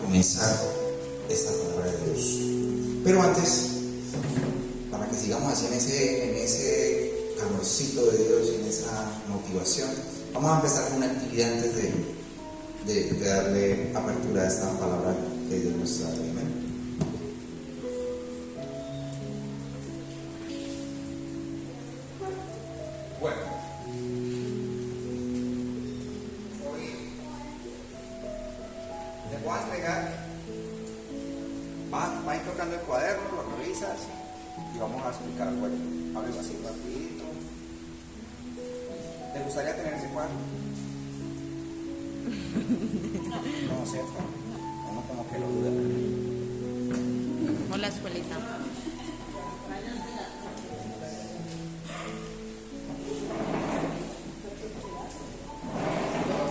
comenzar esta palabra de Dios. Pero antes, para que sigamos así en ese calorcito de Dios, en esa motivación, vamos a empezar con una actividad antes de darle apertura a esta palabra que Dios nos trae. Amén. Bueno, hoy te voy a entregar, va a ir tocando el cuaderno, lo revisas y vamos a explicar algo así rapidito. ¿Te gustaría tener ese cuadro? No, ¿cierto? Uno como que lo duda. Hola, escuelita.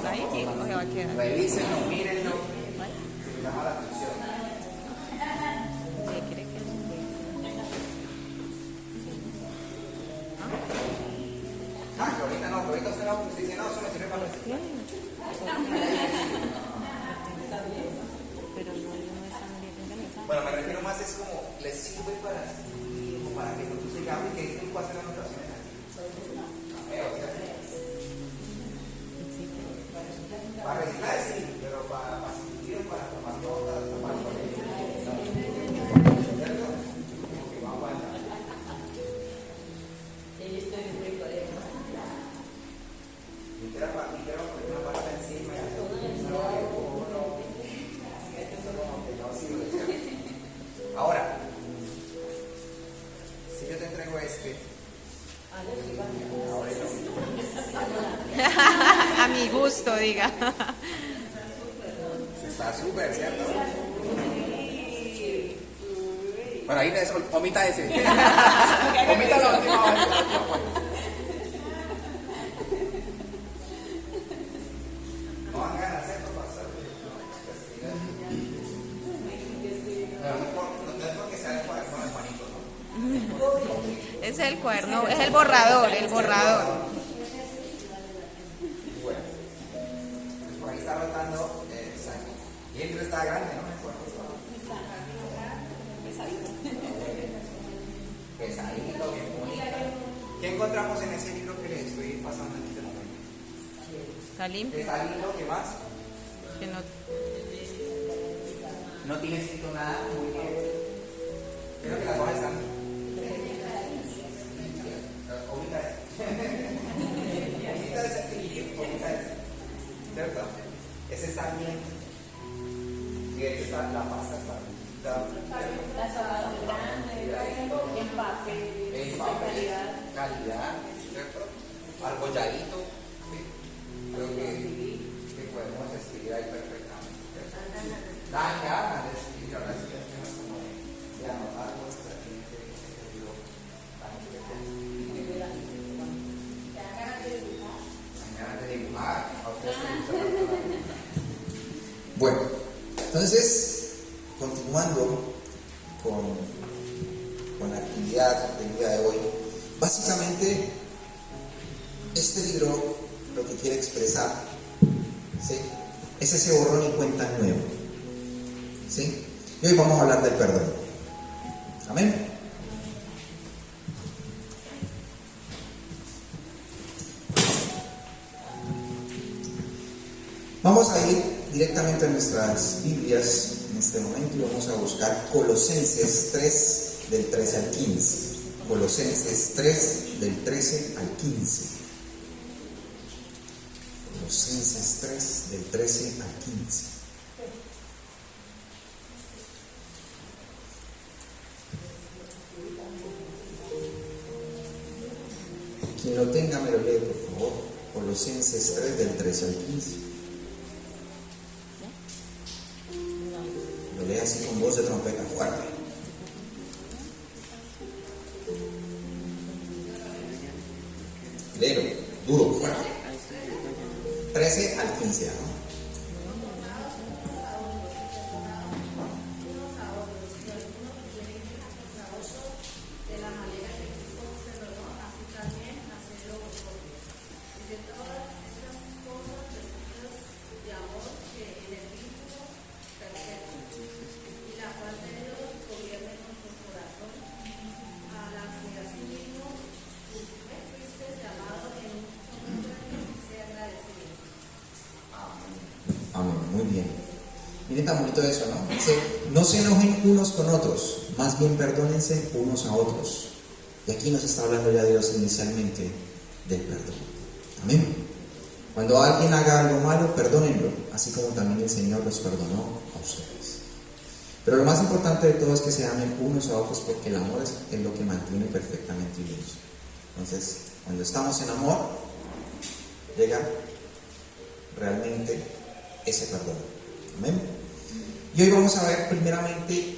Ahí, ¿o se va a quedar? Revísenlo, mírenlo. Me llama la atención. ¿Qué cree que es? Que ahorita no, ahorita usted no, usted dice, no, eso me sirve para reciclar. Pero no están bien organizados. Bueno, me refiero más, es como, les sirve para así, como para que cuando usted llame y que tienen que hacer anotaciones aquí. Para reciclar sí, pero para asistir, para tomar notas, para poner. ¿Cierto? Porque va a aguantar. Quiero poner una parte encima y hacer ahora, si yo te entrego este, A mi gusto, diga. está súper, ¿cierto? Bueno, ahí omita ese. Omita la última. No van ganas, ¿cierto? No es porque sea el cuaderno de Juanito, ¿no? Es el cuaderno, es el borrador, el borrador. Bueno, pues por ahí está rotando el saco. Y el libro está grande, ¿no? Pesadito, bien bonito. ¿Qué encontramos en ese libro que les estoy pasando en este momento? Está limpio. Está lindo, ¿qué más? Que no. No tiene escrito nada, muy bien. Creo que las hojas están. Ahorita es. ¿Cierto? Ese está bien. Y de hecho la pasta está. Las hojas son grandes, empaque, calidad, ¿cierto? Arbolladito. ¿Sí? Creo que podemos escribir ahí perfectamente. Dan ganas de escribir, ahora sí tenemos como de anotar cosas aquí en este libro tan especial. Ganas de dibujar. A ustedes les gusta la dibujar. Bueno, entonces, continuando con la actividad del día de hoy, básicamente este libro lo que quiere expresar, ¿sí?, es ese borrón y cuenta nuevo, ¿sí? Y hoy vamos a hablar del perdón. Amén. Vamos a ir directamente a nuestras Biblias en este momento y vamos a buscar Colosenses 3 del 13 al 15. Colosenses 3 del 13 al 15. Colosenses 3 del 13 al 15. Quien lo tenga me lo lee, por favor. Colosenses 3 del 13 al 15. Lo lee así con voz de trompeta fuerte. Léelo, duro, fuerte. 13 al 15, ¿no? Miren tan bonito eso, ¿no? Dice, no se enojen unos con otros, más bien perdónense unos a otros. Y aquí nos está hablando ya Dios inicialmente del perdón. Amén. Cuando alguien haga algo malo, perdónenlo, así como también el Señor los perdonó a ustedes. Pero lo más importante de todo es que se amen unos a otros, porque el amor es lo que mantiene perfectamente unidos. Entonces, cuando estamos en amor, llega realmente ese perdón. Amén. Y hoy vamos a ver primeramente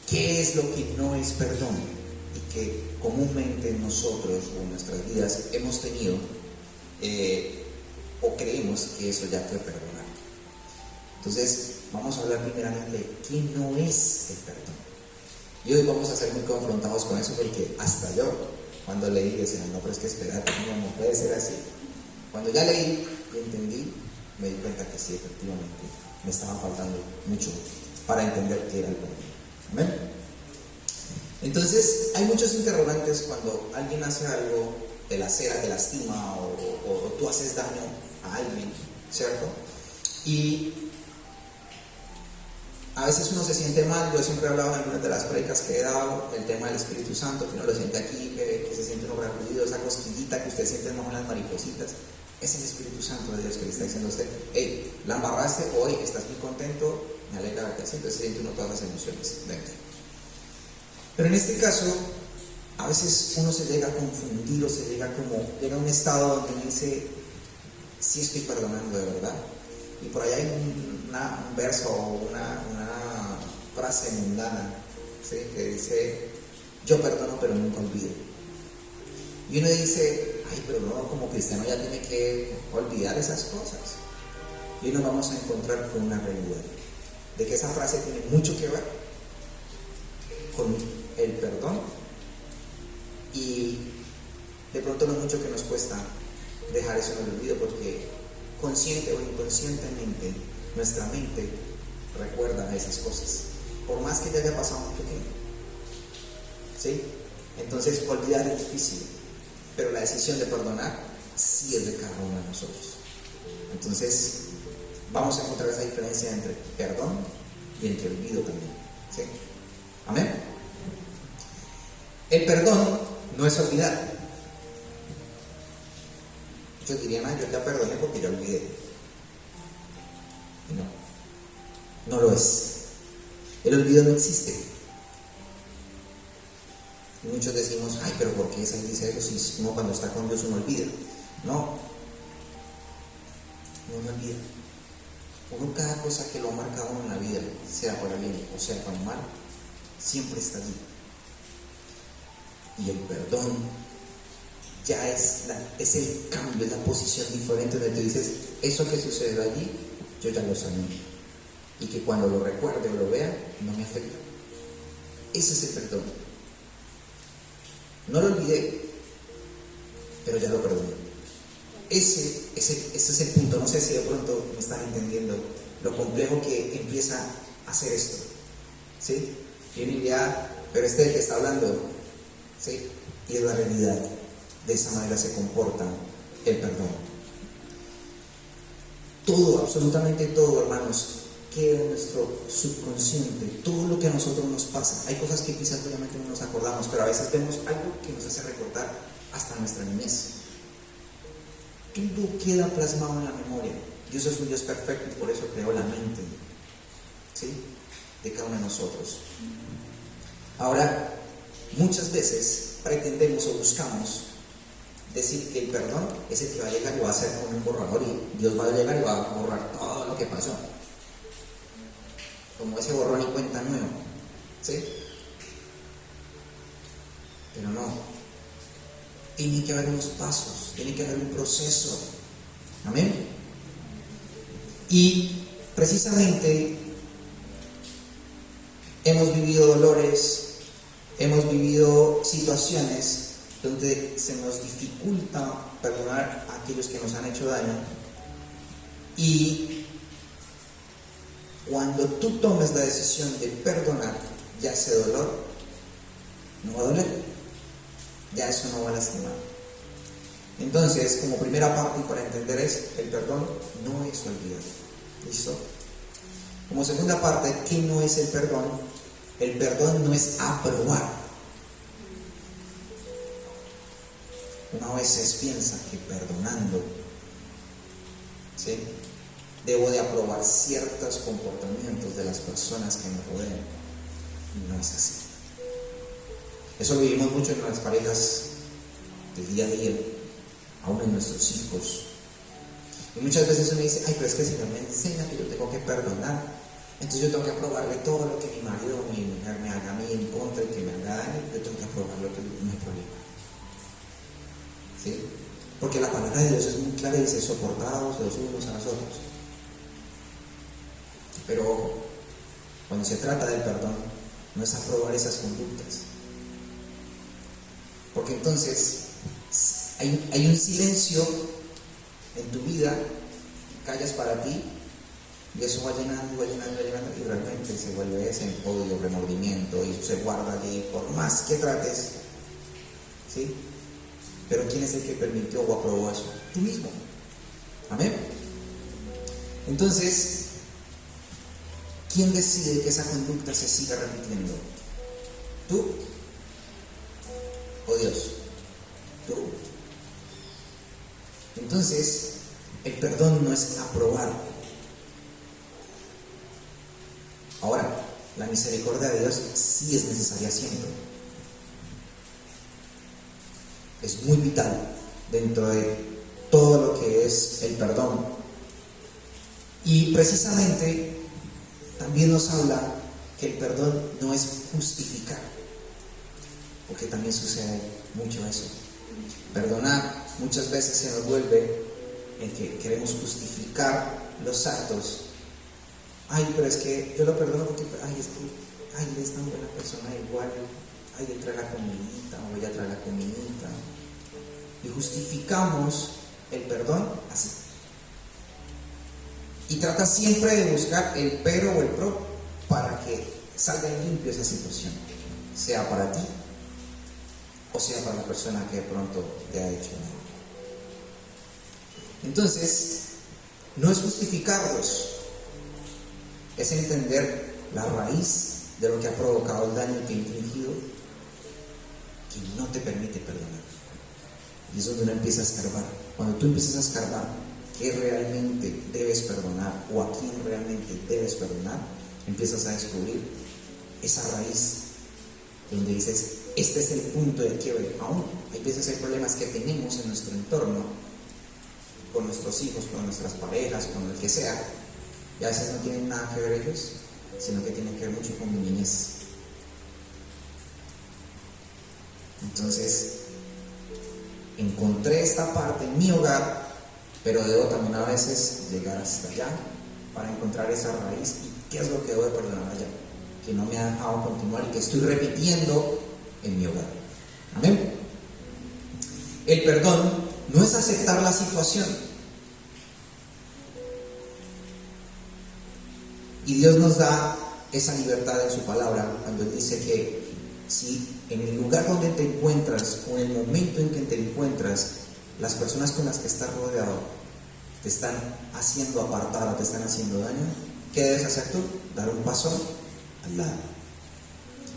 qué es lo que no es perdón y que comúnmente nosotros o en nuestras vidas hemos tenido o creemos que eso ya fue perdonar. Entonces vamos a hablar primeramente de qué no es el perdón. Y hoy vamos a ser muy confrontados con eso, porque hasta yo cuando leí decía, no, pero es que espérate, no puede ser así. Cuando ya leí y entendí, me di cuenta que sí, efectivamente me estaba faltando mucho para entender qué era el perdón. ¿Amén? Entonces, hay muchos interrogantes cuando alguien hace algo, te lacera, te lastima o tú haces daño a alguien, ¿cierto? Y a veces uno se siente mal. Yo siempre he hablado en algunas de las predicas que he dado, el tema del Espíritu Santo, que uno lo siente aquí, que se siente uno reprimido, esa cosquillita que usted siente más en las maripositas. Es el Espíritu Santo de Dios que le está diciendo a usted, hey, la embarraste hoy, estás muy contento, me alegra verte así. Entonces siente uno todas las emociones dentro. Pero en este caso, a veces uno se llega a confundir o se llega a un estado donde uno dice, sí estoy perdonando de verdad. Y por ahí hay un verso o una frase mundana, ¿sí?, que dice, yo perdono pero nunca olvido. Y uno dice, ay, pero no, como cristiano ya tiene que olvidar esas cosas. Y hoy nos vamos a encontrar con una realidad de que esa frase tiene mucho que ver con el perdón, y de pronto no es mucho que nos cuesta dejar eso en el olvido, porque consciente o inconscientemente nuestra mente recuerda esas cosas, por más que ya haya pasado mucho tiempo, ¿sí? Entonces olvidar es difícil, pero la decisión de perdonar sí es de cada uno de nosotros. Entonces vamos a encontrar esa diferencia entre perdón y entre olvido también, ¿sí? Amén. El perdón no es olvidar. Muchos dirían, yo ya perdoné porque ya olvidé. No lo es. El olvido no existe. Y muchos decimos, ay, pero ¿por qué él dice eso si uno cuando está con Dios uno olvida? No olvida. Uno, cada cosa que lo ha marcado en la vida, sea para bien o sea para mal, siempre está allí. Y el perdón ya es el cambio, es la posición diferente donde tú dices, eso que sucedió allí, yo ya lo sané, y que cuando lo recuerde o lo vea, no me afecta. Ese es el perdón. No lo olvidé, pero ya lo perdoné. Ese es el punto. No sé si de pronto me están entendiendo lo complejo que empieza a hacer esto, ¿sí? Y uno diría, pero este es el que está hablando, ¿sí? Y es la realidad. De esa manera se comporta el perdón. Todo, absolutamente todo, hermanos, queda en nuestro subconsciente. Todo lo que a nosotros nos pasa. Hay cosas que quizás obviamente no nos acordamos, pero a veces vemos algo que nos hace recordar hasta nuestra niñez. Todo queda plasmado en la memoria. Dios es un Dios perfecto y por eso creó la mente, ¿sí?, de cada uno de nosotros. Ahora, muchas veces pretendemos o buscamos decir que el perdón es el que va a llegar y va a hacer con un borrador, y Dios va a llegar y va a borrar todo lo que pasó, como ese borrón y cuenta nuevo, ¿sí? Pero no. Tiene que haber unos pasos, tiene que haber un proceso. Amén. Y precisamente hemos vivido dolores, hemos vivido situaciones donde se nos dificulta perdonar a aquellos que nos han hecho daño, y cuando tú tomes la decisión de perdonar, ya ese dolor no va a doler, ya eso no va a lastimar. Entonces, como primera parte para entender es, el perdón no es olvidar. ¿Listo? Como segunda parte, ¿qué no es el perdón? El perdón no es aprobar. Uno a veces piensa que perdonando, ¿sí?, debo de aprobar ciertos comportamientos de las personas que me rodean. No es así. Eso lo vivimos mucho en las parejas del día a día, aún en nuestros hijos. Y muchas veces uno dice, ay, pero es que el Señor me enseña que yo tengo que perdonar. Entonces yo tengo que aprobarle todo lo que mi marido o mi mujer me haga a mí en contra y que me haga daño. Yo tengo que aprobarlo, que no hay problema. ¿Sí? Porque la palabra de Dios es muy clara y dice, soportados los unos a los otros. Pero ojo, cuando se trata del perdón, no es aprobar esas conductas. Porque entonces hay un silencio en tu vida, callas para ti, y eso va llenando, y realmente se vuelve ese odio, remordimiento, y eso se guarda allí, por más que trates, ¿sí? Pero ¿quién es el que permitió o aprobó eso? Tú mismo. Amén. Entonces, ¿quién decide que esa conducta se siga repitiendo? ¿Tú o Dios? Tú. Entonces, el perdón no es aprobar. Ahora, la misericordia de Dios sí es necesaria siempre. Es muy vital dentro de todo lo que es el perdón. Y precisamente también nos habla que el perdón no es justificar, porque también sucede mucho eso. Perdonar muchas veces se nos vuelve en que queremos justificar los actos. Ay, pero es que yo lo perdono porque, él es tan buena persona, igual, él trae la comidita, o ella trae la comidita. Y justificamos el perdón así. Y trata siempre de buscar el pero o el pro para que salga limpio esa situación, sea para ti o sea para la persona que de pronto te ha hecho daño. Entonces, no es justificarlos, es entender la raíz de lo que ha provocado el daño que ha infligido, que no te permite perdonar. Y es donde uno empieza a escarbar. Cuando tú empiezas a escarbar qué realmente debes perdonar o a quién realmente debes perdonar, empiezas a descubrir esa raíz donde dices, este es el punto de quiebre. Aún hay veces hay problemas que tenemos en nuestro entorno, con nuestros hijos, con nuestras parejas, con el que sea, y a veces no tienen nada que ver ellos, sino que tienen que ver mucho con mi niñez. Entonces, encontré esta parte en mi hogar, pero debo también a veces llegar hasta allá para encontrar esa raíz y qué es lo que debo de perdonar allá, que no me ha dejado continuar y que estoy repitiendo en mi hogar. Amén. El perdón no es aceptar la situación. Y Dios nos da esa libertad en su palabra cuando Él dice que si en el lugar donde te encuentras o en el momento en que te encuentras, las personas con las que estás rodeado te están haciendo apartar o te están haciendo daño, ¿qué debes hacer tú? Dar un paso al lado.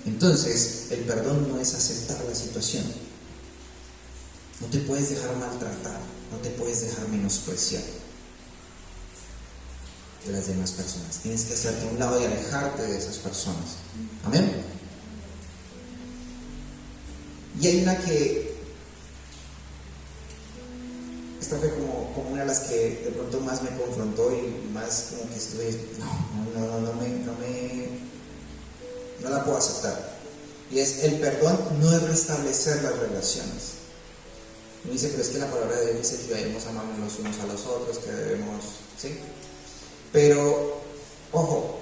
Entonces, el perdón no es aceptar la situación. No te puedes dejar maltratar, no te puedes dejar menospreciar de las demás personas. Tienes que hacerte a un lado y alejarte de esas personas. Amén. Y hay una que, esta fue como una de las que de pronto más me confrontó y más como que estuve, no la puedo aceptar. Y es, el perdón no es restablecer las relaciones. Me dice, pero es que la palabra de Dios dice que debemos amarnos los unos a los otros, que debemos, ¿sí? Pero, ojo,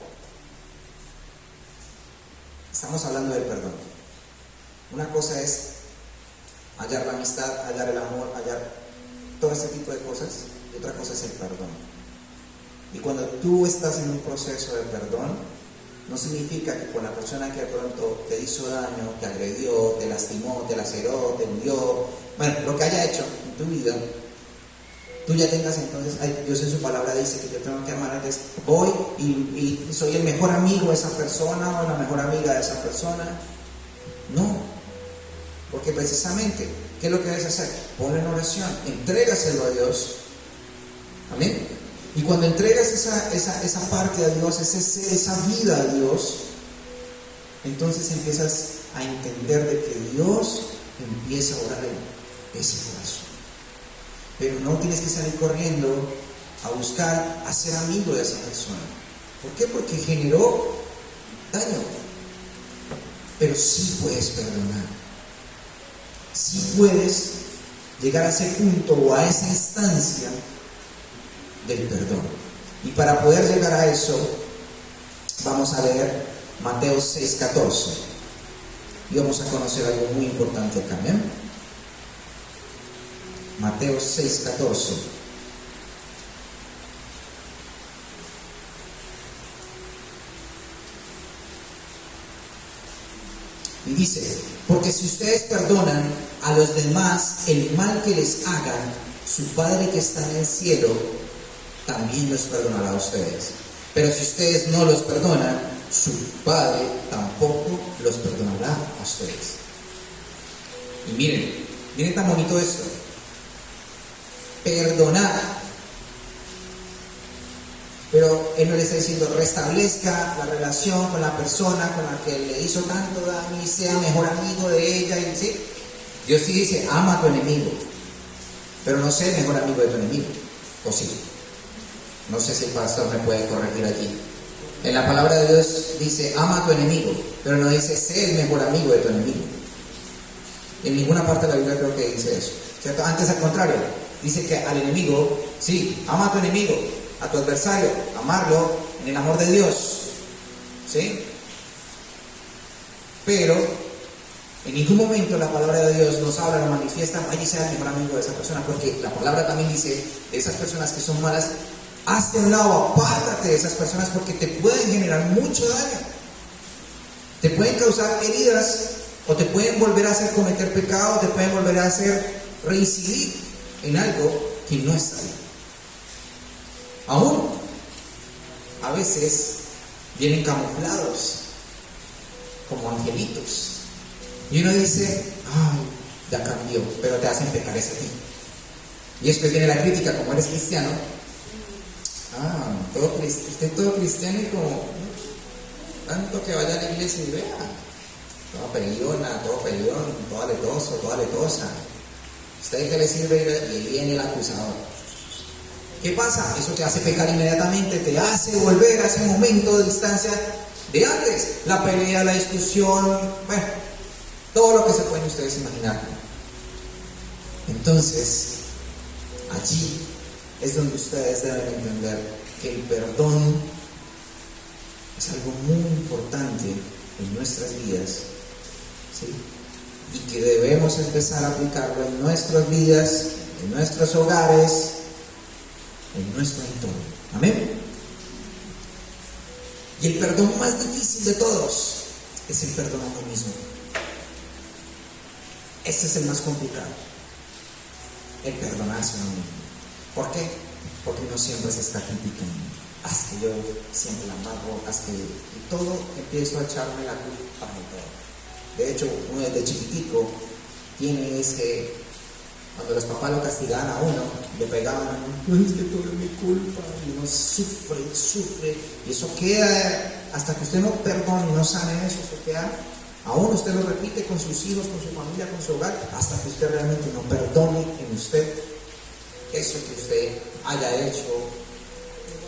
estamos hablando del perdón. Una cosa es hallar la amistad, hallar el amor, hallar todo este tipo de cosas, y otra cosa es el perdón. Y cuando tú estás en un proceso de perdón, no significa que con la persona que de pronto te hizo daño, te agredió, te lastimó, te laceró, te hundió, bueno, lo que haya hecho en tu vida, tú ya tengas entonces, Dios en su palabra dice que yo tengo que amar antes, voy y soy el mejor amigo de esa persona o la mejor amiga de esa persona. No, porque precisamente, ¿qué es lo que debes hacer? Ponlo en oración, entrégaselo a Dios. Amén. Y cuando entregas esa parte a Dios, esa vida a Dios, entonces empiezas a entender de que Dios empieza a orar en ese corazón. Pero no tienes que salir corriendo a buscar a ser amigo de esa persona. ¿Por qué? Porque generó daño. Pero sí puedes perdonar. Sí puedes llegar a ese punto o a esa instancia del perdón. Y para poder llegar a eso, vamos a leer Mateo 6:14. Y vamos a conocer algo muy importante acá. ¿Bien? Mateo 6:14. Y dice: porque si ustedes perdonan a los demás el mal que les hagan, su Padre que está en el cielo también los perdonará a ustedes. Pero si ustedes no los perdonan, su Padre tampoco los perdonará a ustedes. Y miren tan bonito esto. Perdonar. Pero Él no le está diciendo restablezca la relación con la persona con la que le hizo tanto daño y sea mejor amigo de ella. ¿Sí? Dios sí dice ama a tu enemigo, pero no sé el mejor amigo de tu enemigo. ¿O sí? No sé si el pastor me puede corregir aquí. En la palabra de Dios dice ama a tu enemigo, pero no dice sé el mejor amigo de tu enemigo. En ninguna parte de la Biblia creo que dice eso, ¿cierto? Antes, al contrario, dice que al enemigo, sí, ama a tu enemigo, a tu adversario, amarlo en el amor de Dios, ¿sí? Pero en ningún momento la palabra de Dios nos habla, nos manifiesta, vaya y sea el mejor amigo de esa persona, porque la palabra también dice de esas personas que son malas, hazte a un lado, apártate de esas personas porque te pueden generar mucho daño, te pueden causar heridas o te pueden volver a hacer cometer pecado, te pueden volver a hacer reincidir en algo que no está bien. Aún a veces vienen camuflados como angelitos y uno dice ay, ya cambió, pero te hacen pecar ese a ti. Y después viene la crítica, como eres cristiano, usted todo cristiano y como tanto que vaya a la iglesia y vea toda peleona, todo peleón, todo aletoso, toda aletosa. ¿Usted qué le sirve? Y viene el acusador. ¿Qué pasa? Eso te hace pecar inmediatamente, te hace volver a ese momento de distancia de antes. La pelea, la discusión, bueno, todo lo que se pueden ustedes imaginar. Entonces, allí es donde ustedes deben entender que el perdón es algo muy importante en nuestras vidas, ¿sí? Y que debemos empezar a aplicarlo en nuestras vidas, en nuestros hogares, en nuestro entorno. Amén. Y el perdón más difícil de todos es el perdón a uno mismo. Este es el más complicado, el perdonarse a uno mismo. ¿Por qué? Porque uno siempre se está criticando. Haz que yo siempre la embargo, y todo empiezo a echarme la culpa de todo. De hecho, uno desde chiquitico tiene ese, cuando los papás lo castigaban a uno, le pegaban a uno, es que todo es mi culpa, y uno sufre, y eso queda, hasta que usted no perdone y no sane eso queda, aún usted lo repite con sus hijos, con su familia, con su hogar, hasta que usted realmente no perdone en usted eso que usted haya hecho.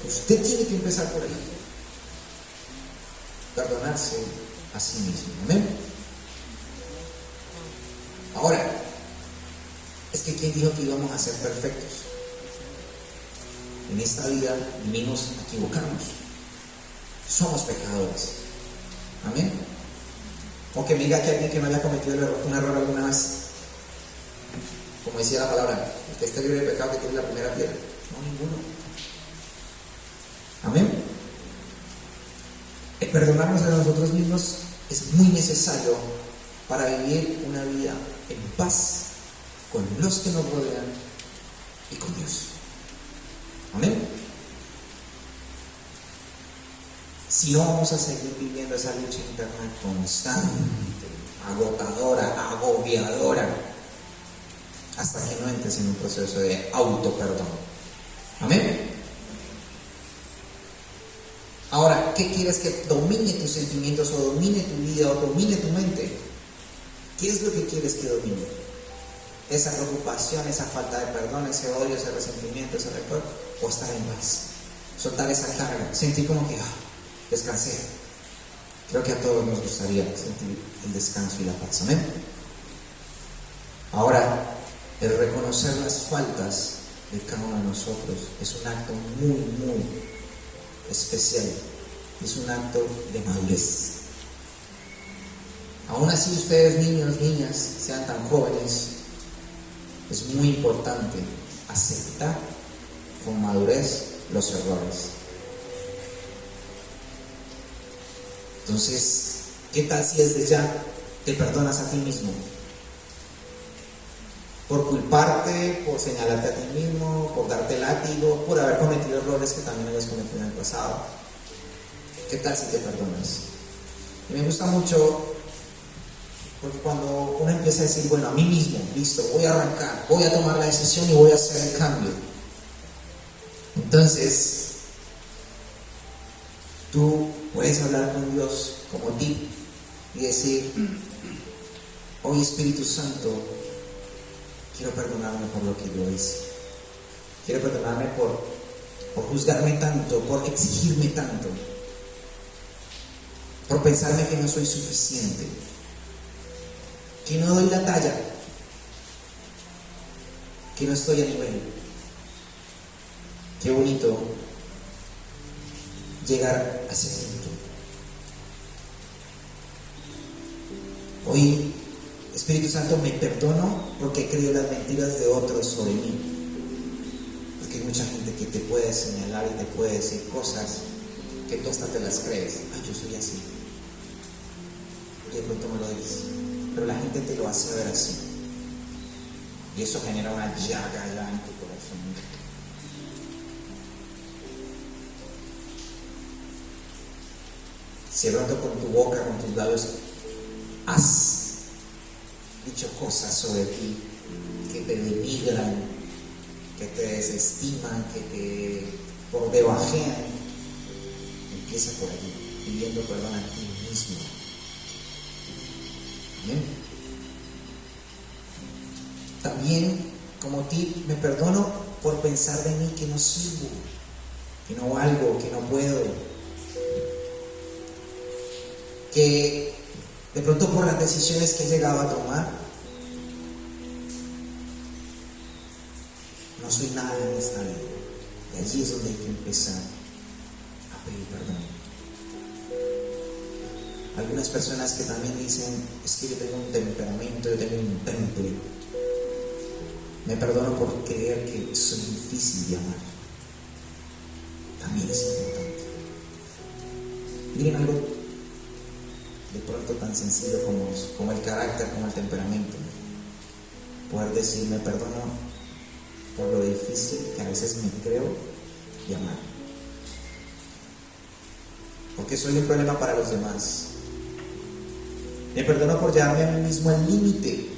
Usted tiene que empezar por ahí, perdonarse a sí mismo. ¿Amén? Ahora, es que ¿quién dijo que íbamos a ser perfectos? En esta vida vinimos a equivocarnos. Somos pecadores. Amén. O que me diga que alguien que no haya cometido un error alguna vez, como decía la palabra, el que esté libre de pecado que tiene la primera piedra. No, ninguno. Amén. El perdonarnos a nosotros mismos es muy necesario para vivir una vida en paz con los que nos rodean y con Dios. Amén. Si no, vamos a seguir viviendo esa lucha interna constante, agotadora, agobiadora, hasta que no entres en un proceso de autoperdón. Amén. Ahora, ¿qué quieres que domine tus sentimientos o domine tu vida o domine tu mente? ¿Qué es lo que quieres que domine? ¿Esa preocupación, esa falta de perdón, ese odio, ese resentimiento, ese rencor? ¿O estar en paz? Soltar esa carga, sentir como que descansé. Creo que a todos nos gustaría sentir el descanso y la paz. Amén. Ahora, el reconocer las faltas de cada uno de nosotros es un acto muy, muy especial. Es un acto de madurez. Aún así, ustedes, niños, niñas, sean tan jóvenes, es muy importante aceptar con madurez los errores. Entonces, ¿qué tal si desde ya te perdonas a ti mismo? Por culparte, por señalarte a ti mismo, por darte látigo, por haber cometido errores que también habías cometido en el pasado. ¿Qué tal si te perdonas? Y me gusta mucho porque cuando uno empieza a decir, bueno, a mí mismo, listo, voy a arrancar, voy a tomar la decisión y voy a hacer el cambio. Entonces, tú puedes hablar con Dios como ti y decir, hoy Espíritu Santo, quiero perdonarme por lo que yo hice. Quiero perdonarme por juzgarme tanto, por exigirme tanto, por pensarme que no soy suficiente, que no doy la talla, que no estoy a nivel. Qué bonito llegar a ese punto. Hoy, Espíritu Santo, me perdono porque he creído las mentiras de otros sobre mí. Porque hay mucha gente que te puede señalar y te puede decir cosas que tú hasta te las crees. Ay, yo soy así. Y de pronto me lo dices. Pero la gente te lo hace ver así. Y eso genera una llaga allá en tu corazón. Si de pronto con tu boca, con tus labios, has dicho cosas sobre ti que te denigran, que te desestiman, que te por debajean, empieza por allí, pidiendo perdón a ti mismo. Amén. También, como ti, me perdono por pensar de mí que no sirvo, que no valgo, que no puedo, que de pronto por las decisiones que he llegado a tomar, no soy nada en esta vida. Y allí es donde hay que empezar a pedir perdón. Algunas personas que también dicen, es que yo tengo un temperamento, yo tengo un temple. Me perdono por creer que soy difícil de amar. También es importante. Miren algo de pronto tan sencillo como el carácter, como el temperamento. Poder decir, me perdono por lo difícil que a veces me creo de amar. Porque soy un problema para los demás. Me perdono por llevarme a mí mismo al límite,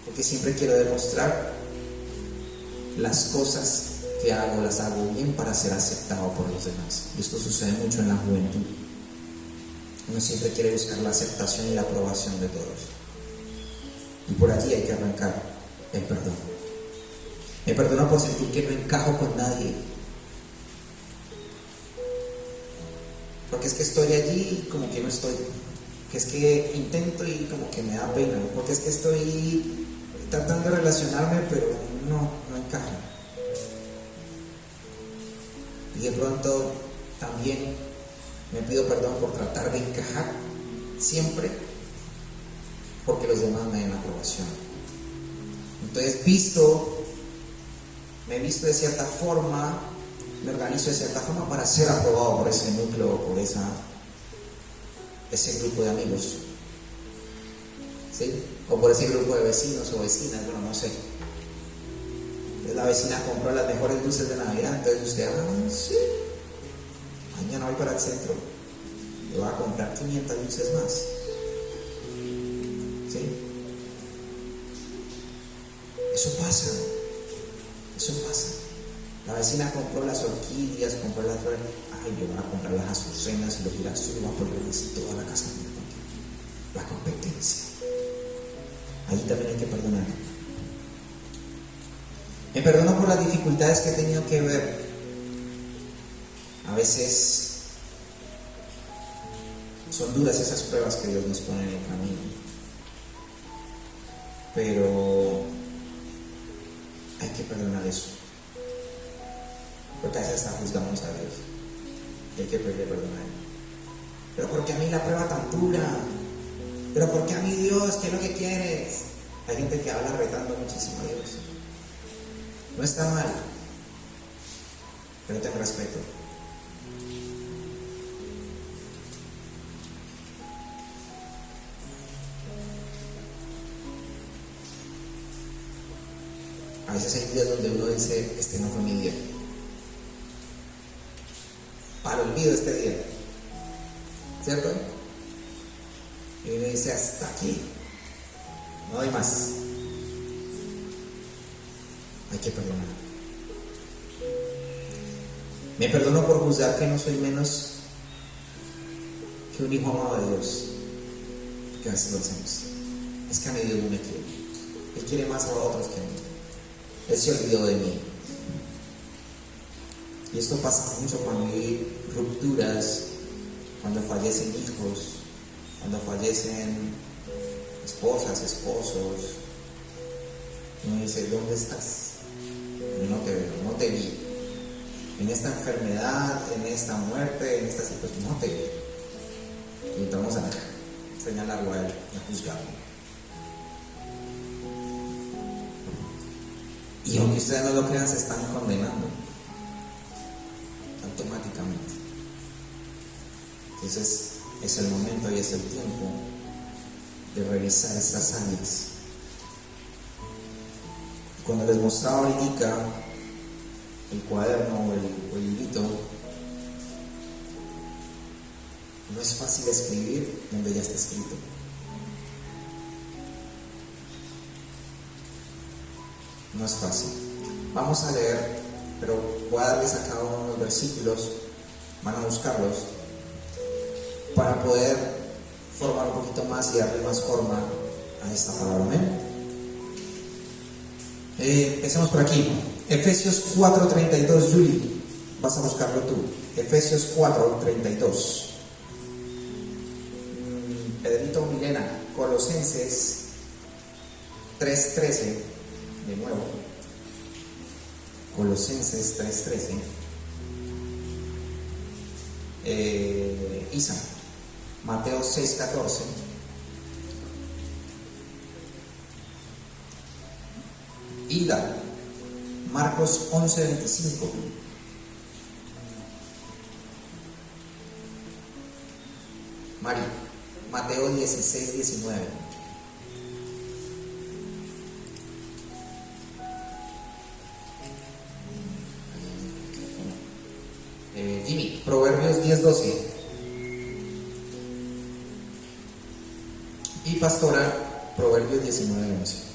porque siempre quiero demostrar las cosas que hago, las hago bien para ser aceptado por los demás. Y esto sucede mucho en la juventud. Uno siempre quiere buscar la aceptación y la aprobación de todos. Y por allí hay que arrancar el perdón. Me perdono por sentir que no encajo con nadie. Porque es que estoy allí y como que no estoy. Que es que intento y como que me da pena. Porque es que estoy tratando de relacionarme, pero no encajo. Y de pronto también me pido perdón por tratar de encajar siempre, porque los demás me den aprobación. Entonces me he visto de cierta forma, me organizo de cierta forma para ser aprobado por ese núcleo, por ese grupo de amigos, ¿sí? O por ese grupo de vecinos o vecinas, bueno, no sé. Es la vecina compró las mejores luces de Navidad, entonces usted, sí, mañana voy para el centro, le voy a comprar 500 luces más. ¿Sí? Eso pasa. La vecina compró las orquídeas, compró las flores. Ay, yo voy a comprar las azucenas y los girasol, y voy a poner así toda la casa. La competencia. Ahí también hay que perdonar. Me perdono por las dificultades que he tenido que ver. A veces son duras esas pruebas que Dios nos pone en el camino. Pero hay que perdonar eso. Porque a veces hasta juzgamos a Dios. Y hay que perdonar. Pero porque a mí la prueba tan dura. Pero porque a mí Dios, ¿qué es lo que quieres? Hay gente que habla retando muchísimo a Dios. No está mal, pero ten respeto. A veces hay días donde uno dice, este no fue mi día. Para el olvido este día. ¿Cierto? Y uno dice, hasta aquí. No hay más. Hay que perdonar. Me perdono por juzgar que no soy menos que un hijo amado de Dios. Porque a veces lo hacemos. Es que a mí Dios no me quiere. Él quiere más a otros que a mí. Él se olvidó de mí. Y esto pasa mucho cuando hay rupturas, cuando fallecen hijos, cuando fallecen esposas, esposos. Uno dice, ¿dónde estás? No te veo, no te vi. En esta enfermedad, en esta muerte, en esta situación, no te vi. Y vamos a señalarlo a él, a juzgarlo. Y aunque ustedes no lo crean, se están condenando automáticamente. Entonces, es el momento y es el tiempo de revisar estas áreas. Cuando les mostraba ahorita el cuaderno o el librito, no es fácil escribir donde ya está escrito. No es fácil. Vamos a leer, pero voy a darles acá unos versículos, van a buscarlos, para poder formar un poquito más y darle más forma a esta palabra. Amén. Empecemos por aquí. Efesios 4:32, Julie, vas a buscarlo tú. Efesios 4:32. Pedrito, Milena, Colosenses 3:13, de nuevo. Colosenses 3:13. Isa, Mateo 6:14. Hilda, Marcos 11:25. Mari, Mateo 16:19. Jimmy, Proverbios 10:12. Y Pastora, Proverbios 19:11.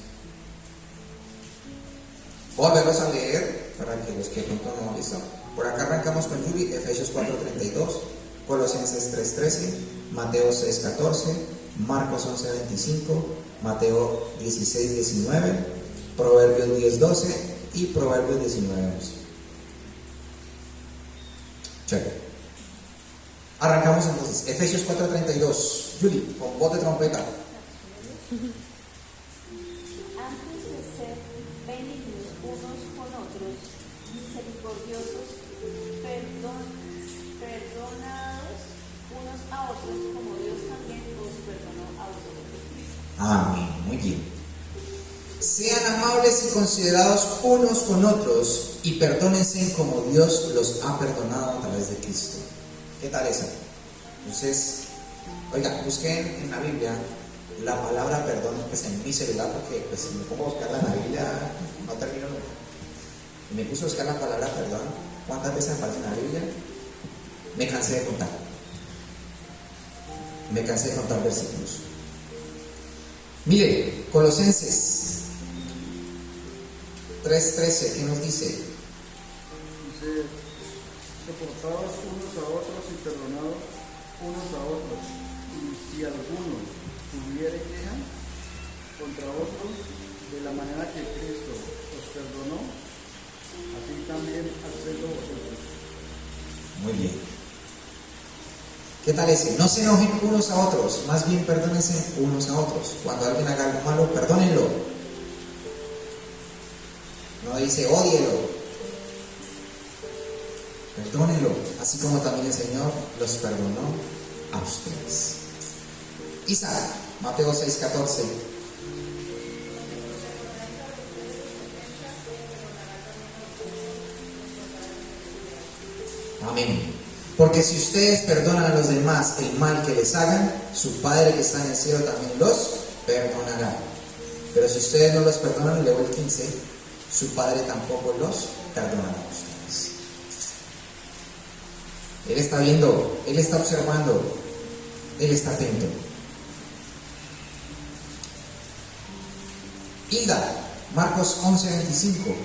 Voy a volverlos a leer para que los que de pronto no han visto. Por acá arrancamos con Julie, Efesios 4:32, Colosenses 3:13, Mateo 6:14, Marcos 11:25, Mateo 16:19, Proverbios 10:12 y Proverbios 19:11. Chévere. Arrancamos entonces, Efesios 4:32. Julie, con voz de trompeta. Antes de ser benignos unos con otros, misericordiosos, perdonados unos a otros, como Dios también os perdonó a vosotros. Amén, muy bien. Sean amables y considerados unos con otros y perdónense como Dios los ha perdonado a través de Cristo. ¿Qué tal esa? Entonces, oiga, busquen en la Biblia la palabra perdón, pues en mi celular, porque pues si me pongo a buscarla en la Biblia no termino nunca. y me puse a buscar la palabra perdón, ¿cuántas veces aparece en la Biblia? Me cansé de contar. Me cansé de contar versículos. Mire, Colosenses 3:13, ¿qué nos dice? Dice, soportaos unos a otros y perdonados unos a otros. Y si alguno tuviere queja contra otros, de la manera que Cristo os perdonó, así también hacedlo vosotros. Muy bien. ¿Qué tal ese? No se enojen unos a otros, más bien perdónense unos a otros. Cuando alguien haga algo malo, perdónenlo. No dice ódielo. Perdónenlo, así como también el Señor los perdonó a ustedes. Isaac, Mateo 6:14. Amén. Porque si ustedes perdonan a los demás el mal que les hagan, su Padre que está en el cielo también los perdonará. Pero si ustedes no los perdonan, leo el 15, su Padre tampoco los perdonará a ustedes. Él está viendo, Él está observando, Él está atento. Hilda, Marcos 11:25.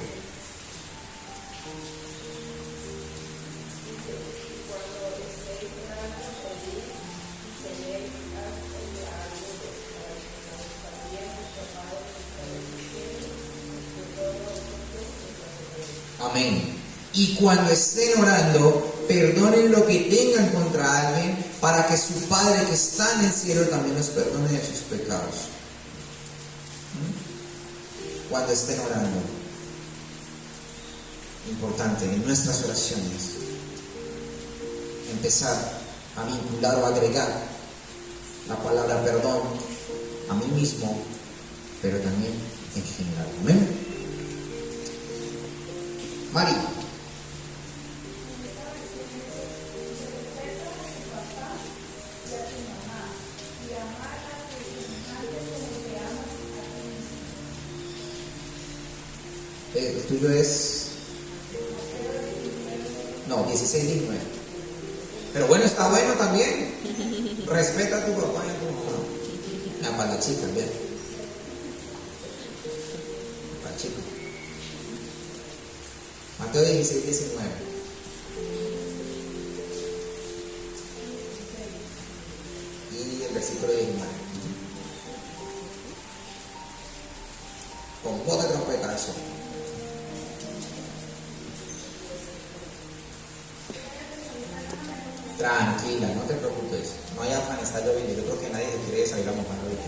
Amén. Y cuando estén orando, perdonen lo que tengan contra alguien, para que su Padre que está en el cielo también los perdone de sus pecados. Cuando estén orando, importante en nuestras oraciones, empezar a vincular o agregar la palabra perdón a mí mismo, pero también en general. Amén. Mari. El tuyo es... No, 16:19. Pero bueno, está bueno también. Respeta a tu papá y a tu mamá. Para la chica, bien. Para el chico. Mateo 16:19. Y el versículo 19. Con voz de trompetazo. Tranquila, no te preocupes. No hay afán, está lloviendo. Yo creo que nadie se quiere salir a mojar ahorita.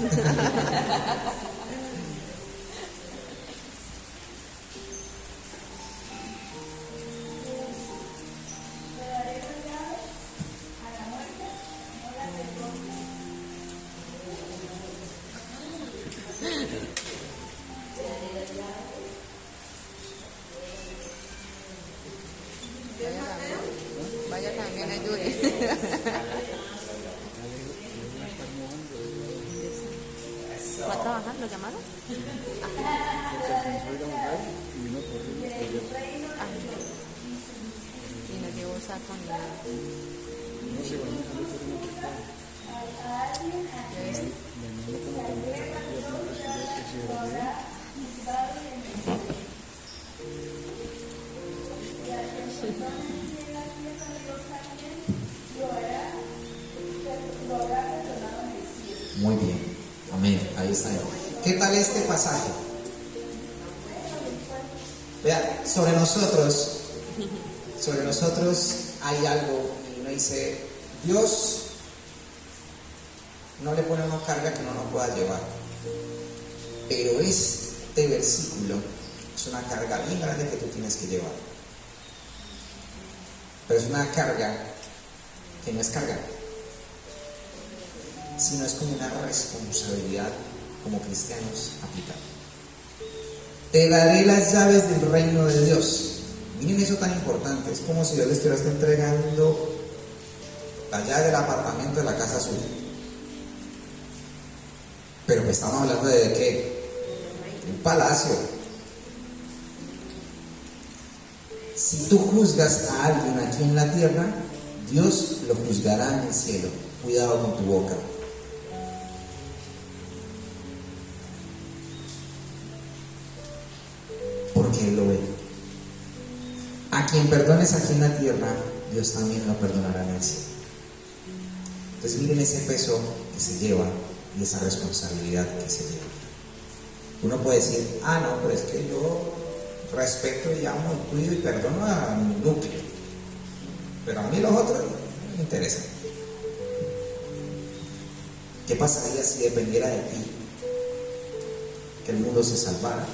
Vaya también, ayude. ¿Va a trabajar? ¿Lo llamaron? Y no llevó saco ni nada. ¿Ya viste? Muy bien, amén, ahí está. ¿Qué tal este pasaje? Vean, sobre nosotros hay algo, y uno dice, Dios no le pone una carga que uno no pueda llevar, pero este versículo es una carga bien grande que tú tienes que llevar, pero es una carga que no es carga, sino es como una responsabilidad como cristianos aplicar. Te daré las llaves del reino de Dios. Miren eso tan importante, es como si Dios le estuviera entregando la llave del apartamento de la casa azul. Pero pues estamos hablando de qué? Un palacio. Si tú juzgas a alguien aquí en la tierra, Dios lo juzgará en el cielo. Cuidado con tu boca. Porque Él lo ve. A quien perdones aquí en la tierra, Dios también lo perdonará en el cielo. Entonces miren ese peso que se lleva y esa responsabilidad que se lleva. Uno puede decir, no, pero es que yo respeto y amo y cuido y perdono a mi núcleo, pero a mí los otros no me interesan. ¿Qué pasaría si dependiera de ti que el mundo se salvara?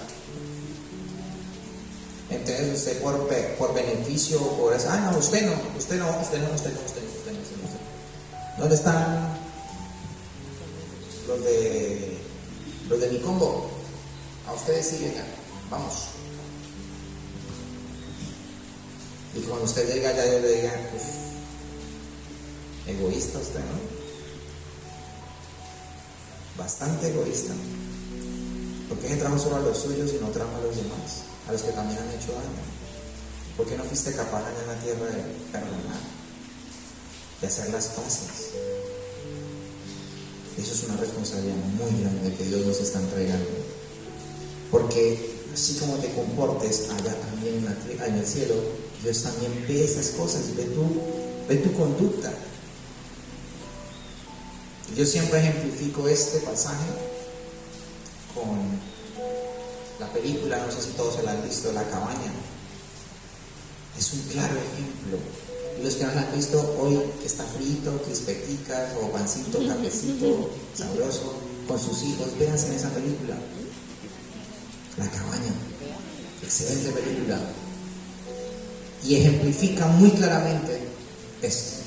Entonces usted por beneficio, por eso, no, usted no. ¿Dónde están los de mi combo? A ustedes sí, vengan, vamos. Y cuando usted llega allá, yo le diga, pues, egoísta usted, ¿no? Bastante egoísta. ¿Por qué se trajo solo a los suyos y no trajo a los demás? A los que también han hecho daño. ¿Por qué no fuiste capaz allá en la tierra de perdonar? De hacer las paces. Eso es una responsabilidad muy grande que Dios nos está entregando. Porque así como te comportes allá también en el cielo, Dios también ve esas cosas, ve tu conducta. Yo siempre ejemplifico este pasaje con la película, no sé si todos se la han visto, La Cabaña. Es un claro ejemplo. Y los que no la han visto hoy, que está frito, crispeticas o pancito, cafecito, sabroso, con sus hijos, véanse en esa película. La Cabaña. Excelente película. Y ejemplifica muy claramente esto.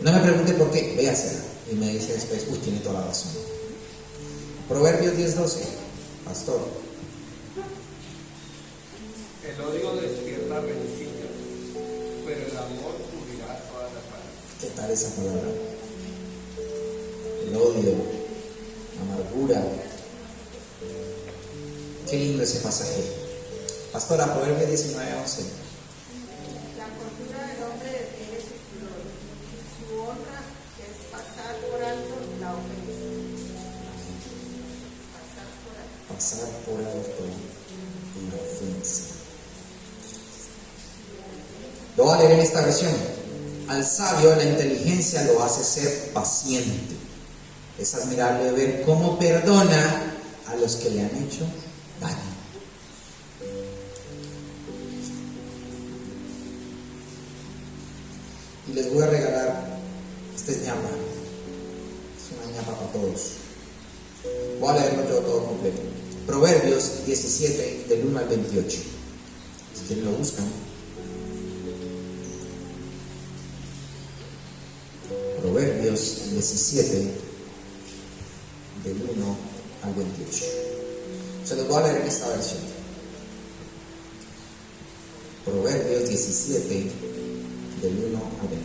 No me pregunte por qué, véasela. Y me dice después, tiene toda la razón. Proverbios 10:12, pastor. El odio despierta rencillas, pero el amor cubrirá todas las faltas. ¿Qué tal esa palabra? El odio, la amargura. Qué lindo ese pasaje. Pastora, Proverbios 19:11. La cordura del hombre detiene su furor, y su honra es pasar por alto la ofensa. Pasar por alto la ofensa. Lo voy a leer en esta versión. Al sabio la inteligencia lo hace ser paciente. Es admirable ver cómo perdona a los que le han hecho daño. Y les voy a regalar, esta es ñapa, es una ñapa para todos. Voy a leerlo yo todo completo. Proverbios 17, del 1 al 28. Si quieren lo buscan. Proverbios 17, del 1 al 28. Se los voy a leer en esta versión. Proverbios 17, del 1 al 28.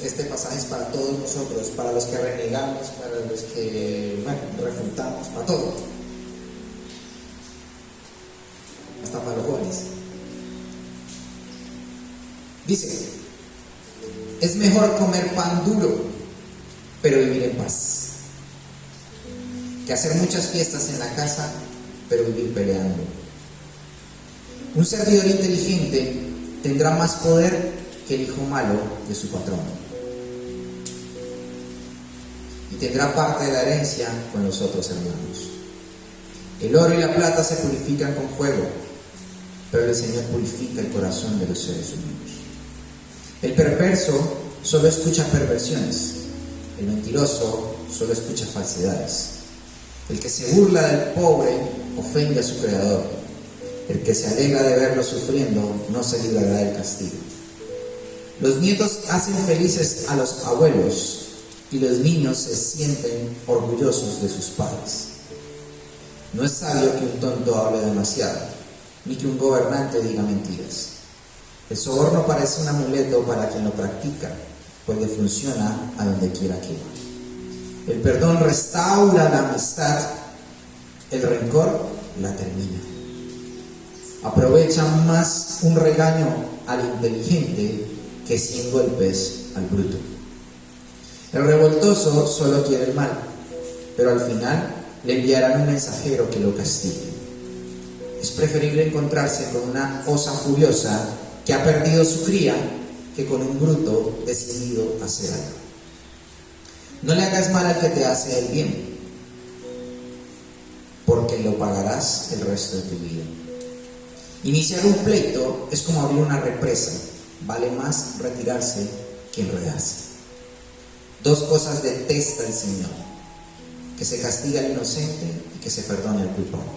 Este pasaje es para todos nosotros, para los que renegamos, para los que refutamos, para todos. Hasta para los jóvenes. Dice, es mejor comer pan duro, pero vivir en paz, que hacer muchas fiestas en la casa, pero vivir peleando. Un servidor inteligente tendrá más poder que el hijo malo de su patrón, y tendrá parte de la herencia con los otros hermanos. El oro y la plata se purifican con fuego, pero el Señor purifica el corazón de los seres humanos. El perverso solo escucha perversiones, el mentiroso solo escucha falsedades. El que se burla del pobre ofende a su creador. El que se alegra de verlo sufriendo no se librará del castigo. Los nietos hacen felices a los abuelos y los niños se sienten orgullosos de sus padres. No es sabio que un tonto hable demasiado, ni que un gobernante diga mentiras. El soborno parece un amuleto para quien lo practica, pues le funciona a donde quiera que va. El perdón restaura la amistad, el rencor la termina. Aprovecha más un regaño al inteligente que 100 golpes al bruto. El revoltoso solo quiere el mal, pero al final le enviarán un mensajero que lo castigue. Es preferible encontrarse con una osa furiosa que ha perdido su cría que con un bruto decidido a hacer algo. No le hagas mal al que te hace el bien, porque lo pagarás el resto de tu vida. Iniciar un pleito es como abrir una represa. Vale más retirarse que enredarse. 2 cosas detesta el Señor: que se castiga al inocente y que se perdone al culpable.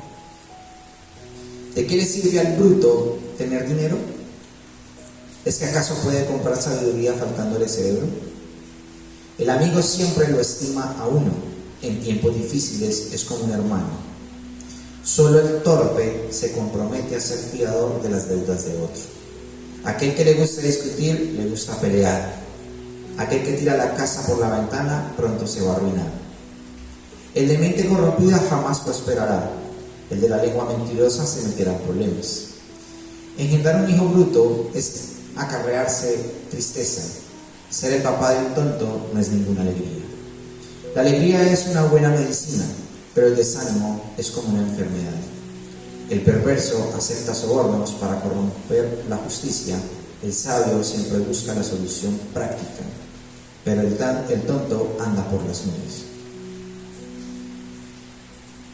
¿De qué le sirve al bruto tener dinero? ¿Es que acaso puede comprar sabiduría faltándole cerebro? El amigo siempre lo estima a uno. En tiempos difíciles es como un hermano. Solo el torpe se compromete a ser fiador de las deudas de otro. Aquel que le gusta discutir, le gusta pelear. Aquel que tira la casa por la ventana, pronto se va a arruinar. El de mente corrompida jamás prosperará. El de la lengua mentirosa se meterá en problemas. Engendrar un hijo bruto es acarrearse tristeza. Ser el papá del tonto no es ninguna alegría. La alegría es una buena medicina, pero el desánimo es como una enfermedad. El perverso acepta sobornos para corromper la justicia. El sabio siempre busca la solución práctica, pero el tonto anda por las nubes.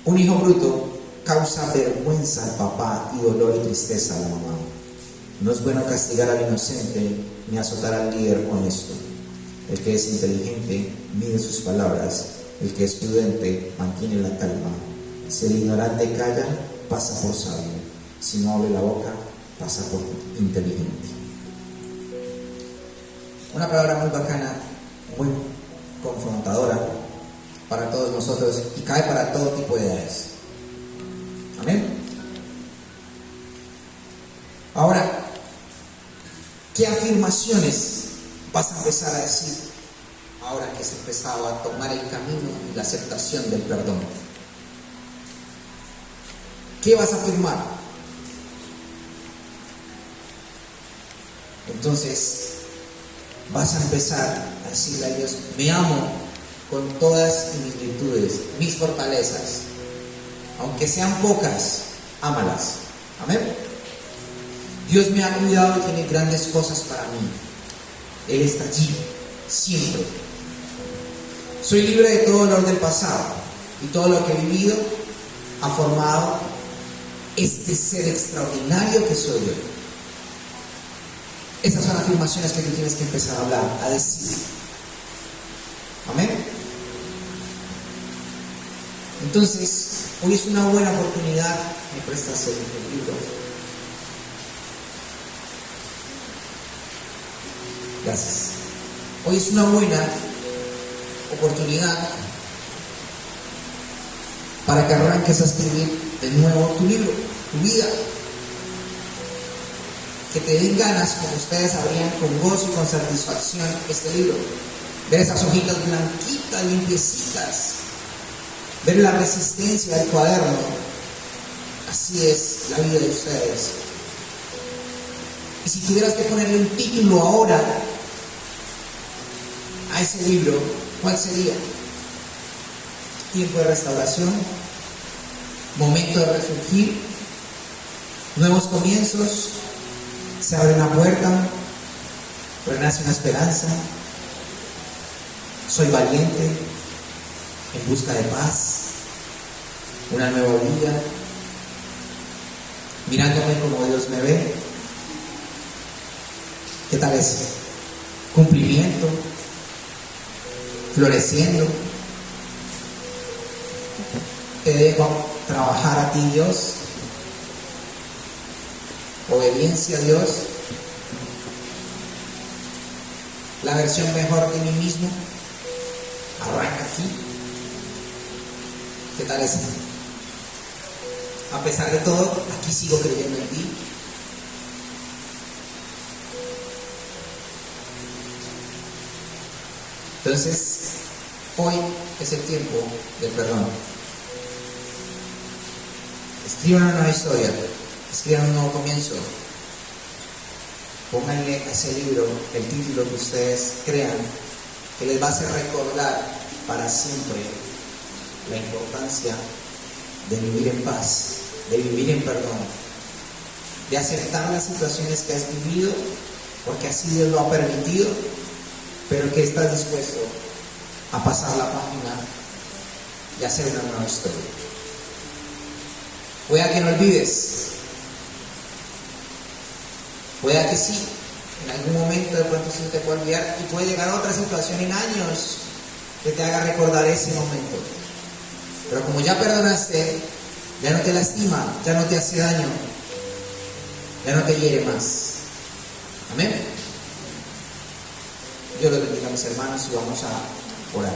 Un hijo bruto causa vergüenza al papá y dolor y tristeza a la mamá. No es bueno castigar al inocente ni azotar al líder honesto. El que es inteligente mide sus palabras. El que es prudente mantiene la calma. Si el ignorante calla, pasa por sabio. Si no abre la boca, pasa por inteligente. Una palabra muy bacana, muy confrontadora para todos nosotros y cae para todo tipo de edades. Amén. Ahora, ¿qué afirmaciones vas a empezar a decir ahora que has empezado a tomar el camino y la aceptación del perdón? ¿Qué vas a afirmar? Entonces, vas a empezar a decirle a Dios: me amo con todas mis virtudes, mis fortalezas, aunque sean pocas, ámalas. Amén. Dios me ha cuidado y tiene grandes cosas para mí. Él está allí, siempre. Soy libre de todo dolor del pasado y todo lo que he vivido ha formado este ser extraordinario que soy yo. Esas son afirmaciones que tú tienes que empezar a hablar, a decir. Amén. Entonces, hoy es una buena oportunidad. ¿Me prestas el libro? Gracias. Hoy es una buena oportunidad para que arranques a escribir de nuevo tu libro, tu vida. Que te den ganas, como ustedes abrían con gozo y con satisfacción este libro. Ver esas hojitas blanquitas, limpiecitas. Ver la resistencia del cuaderno. Así es la vida de ustedes. Y si tuvieras que ponerle un título ahora a ese libro, ¿cuál sería? Tiempo de restauración, momento de resurgir, nuevos comienzos, se abre una puerta, renace una esperanza, soy valiente, en busca de paz, una nueva vida, mirándome como Dios me ve. ¿Qué tal es? Cumplimiento, floreciendo. Te dejo trabajar a ti, Dios. Obediencia a Dios. La versión mejor de mí mismo. Arranca aquí. ¿Qué tal es? A pesar de todo, aquí sigo creyendo en ti. Entonces, hoy es el tiempo del perdón. Escriban una nueva historia, escriban un nuevo comienzo. Pónganle a ese libro el título que ustedes crean, que les va a hacer recordar para siempre la importancia de vivir en paz, de vivir en perdón, de aceptar las situaciones que has vivido, porque así Dios lo ha permitido, pero que estás dispuesto a pasar la página y hacer una nueva historia. Pueda que no olvides, pueda que sí, en algún momento de pronto sí te puede olvidar y puede llegar a otra situación en años que te haga recordar ese momento. Pero como ya perdonaste, ya no te lastima, ya no te hace daño, ya no te hiere más. Amén. Dios los bendiga, mis hermanos, y vamos a orar.